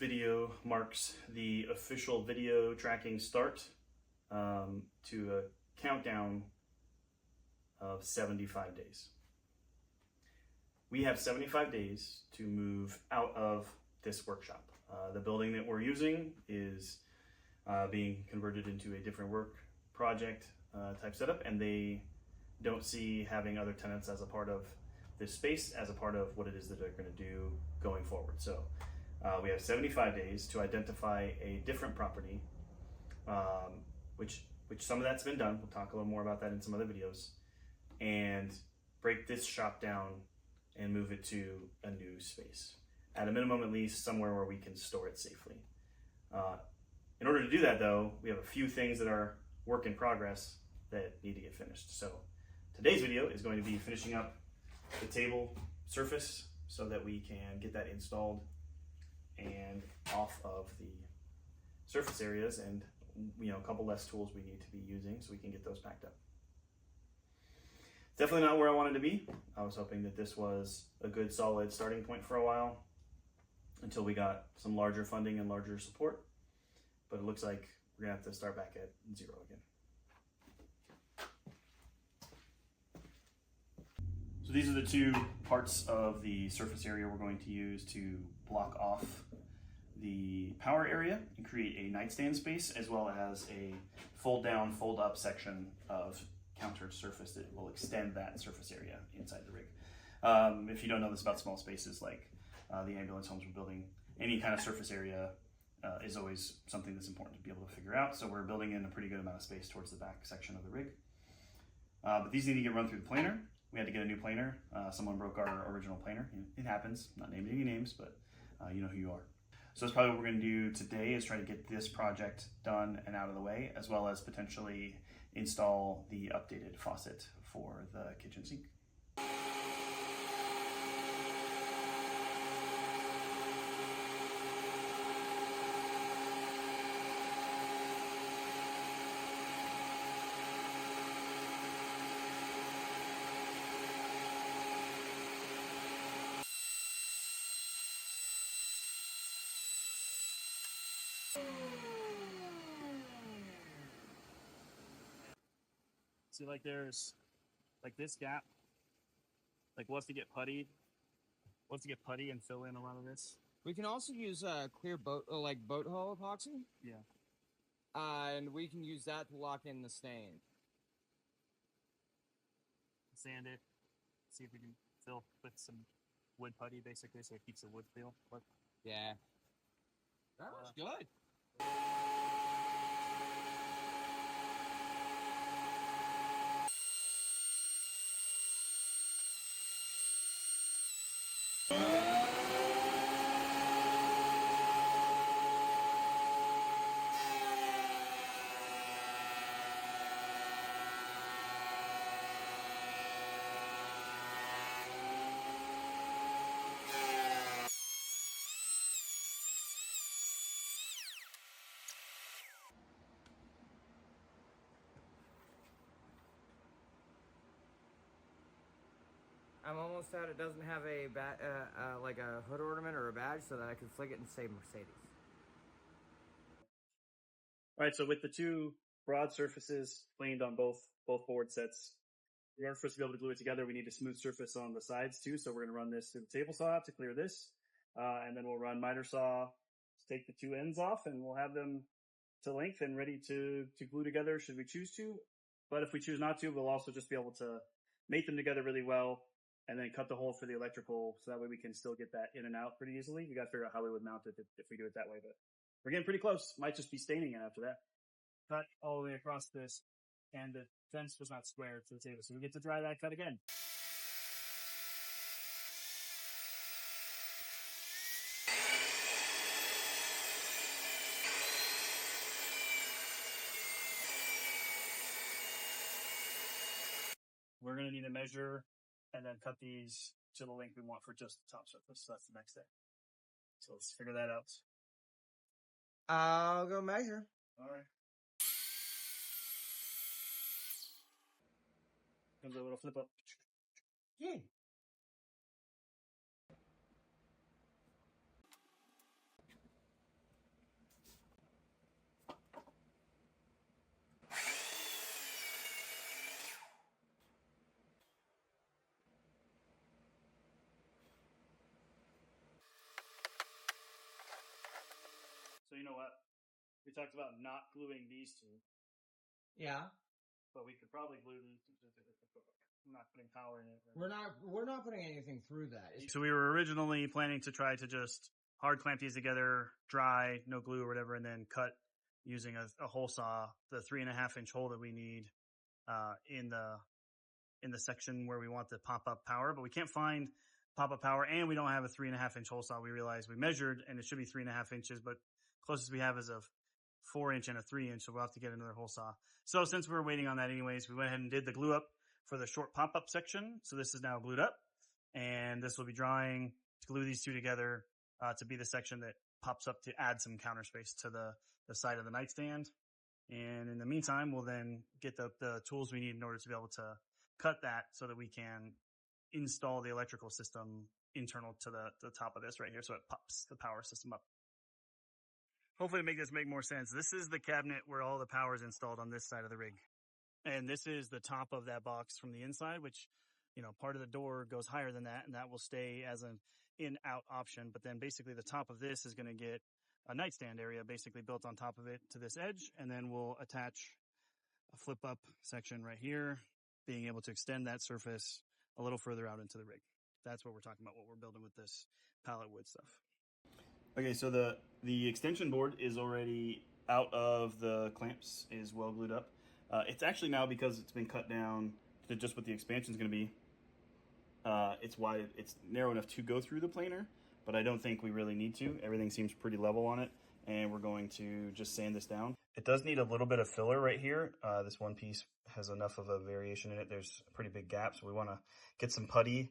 video marks the official video tracking start to a countdown of 75 days. We have 75 days to move out of this workshop. The building that we're using is being converted into a different work project type setup, and they don't see having other tenants as a part of this space as a part of what it is that they're going to do going forward. So we have 75 days to identify a different property, which some of that's been done. We'll talk a little more about that in some other videos, and break this shop down and move it to a new space. At a minimum, at least somewhere where we can store it safely. In order to do that though, we have a few things that are work in progress that need to get finished. So today's video is going to be finishing up the table surface so that we can get that installed and off of the surface areas, and a couple less tools we need to be using so we can get those packed up. Definitely not where I wanted to be. I was hoping that this was a good solid starting point for a while until we got some larger funding and larger support, but it looks like we're gonna have to start back at zero again. So these are the two parts of the surface area we're going to use to block off the power area and create a nightstand space, as well as a fold down, fold up section of counter surface that will extend that surface area inside the rig. If you don't know this about small spaces like the ambulance homes we're building, any kind of surface area is always something that's important to be able to figure out. So we're building in a pretty good amount of space towards the back section of the rig. But these need to get run through the planer. We had to get a new planer. Someone broke our original planer. It happens, not naming any names, but you know who you are. So that's probably what we're gonna do today, is try to get this project done and out of the way, as well as potentially install the updated faucet for the kitchen sink. See, like there's like this gap, like wants to get putty and fill in a lot of this. We can also use clear boat, like boat hull epoxy. Yeah. And we can use that to lock in the stain. Sand it. See if we can fill with some wood putty, basically, so it keeps the wood feel. But yeah. That looks good. I'm almost out. It doesn't have a like a hood ornament or a badge, so that I can flick it and say Mercedes. All right, so with the two broad surfaces planed on both board sets, in order for us to be able to glue it together, we need a smooth surface on the sides too. So we're going to run this through the table saw to clear this, and then we'll run miter saw to take the two ends off, and we'll have them to length and ready to glue together should we choose to. But if we choose not to, we'll also just be able to mate them together really well, and then cut the hole for the electrical, so that way we can still get that in and out pretty easily. We got to figure out how we would mount it if we do it that way, but we're getting pretty close. Might just be staining it after that. cut all the way across this, and the fence was not square to the table, so we get to dry that cut again. We're going to need to measure and then cut these to the length we want for just the top surface. So that's the next step. So let's figure that out. I'll go measure. All right. Comes a little flip up. Yeah. know what? We talked about not gluing these two, Yeah. but we could probably glue these. I'm not putting power in it. We're not putting anything through that. So we were originally planning to try to just hard clamp these together, dry, no glue or whatever, and then cut using a hole saw the 3.5-inch hole that we need in the section where we want the pop-up power. But we can't find pop-up power, and we don't have a 3.5-inch hole saw. We realized we measured, and it should be 3.5 inches, but closest we have is a 4-inch and a 3-inch, so we'll have to get another hole saw. So since we were waiting on that anyways, we went ahead and did the glue up for the short pop-up section. So this is now glued up, and this will be drying to glue these two together to be the section that pops up to add some counter space to the side of the nightstand. And in the meantime, we'll then get the tools we need in order to be able to cut that so that we can install the electrical system internal to the top of this right here, so it pops the power system up. Hopefully to make this make more sense, this is the cabinet where all the power is installed on this side of the rig. And this is the top of that box from the inside, which, you know, part of the door goes higher than that, and that will stay as an in-out option. But then basically the top of this is going to get a nightstand area basically built on top of it to this edge, and then we'll attach a flip-up section right here, being able to extend that surface a little further out into the rig. That's what we're talking about, what we're building with this pallet wood stuff. Okay, so the extension board is already out of the clamps, is well glued up. It's actually now, because it's been cut down to just what the expansion is going to be, it's wide, it's narrow enough to go through the planer, but I don't think we really need to. Everything seems pretty level on it, and we're going to just sand this down. It does need a little bit of filler right here. This one piece has enough of a variation in it. There's a pretty big gap, so we want to get some putty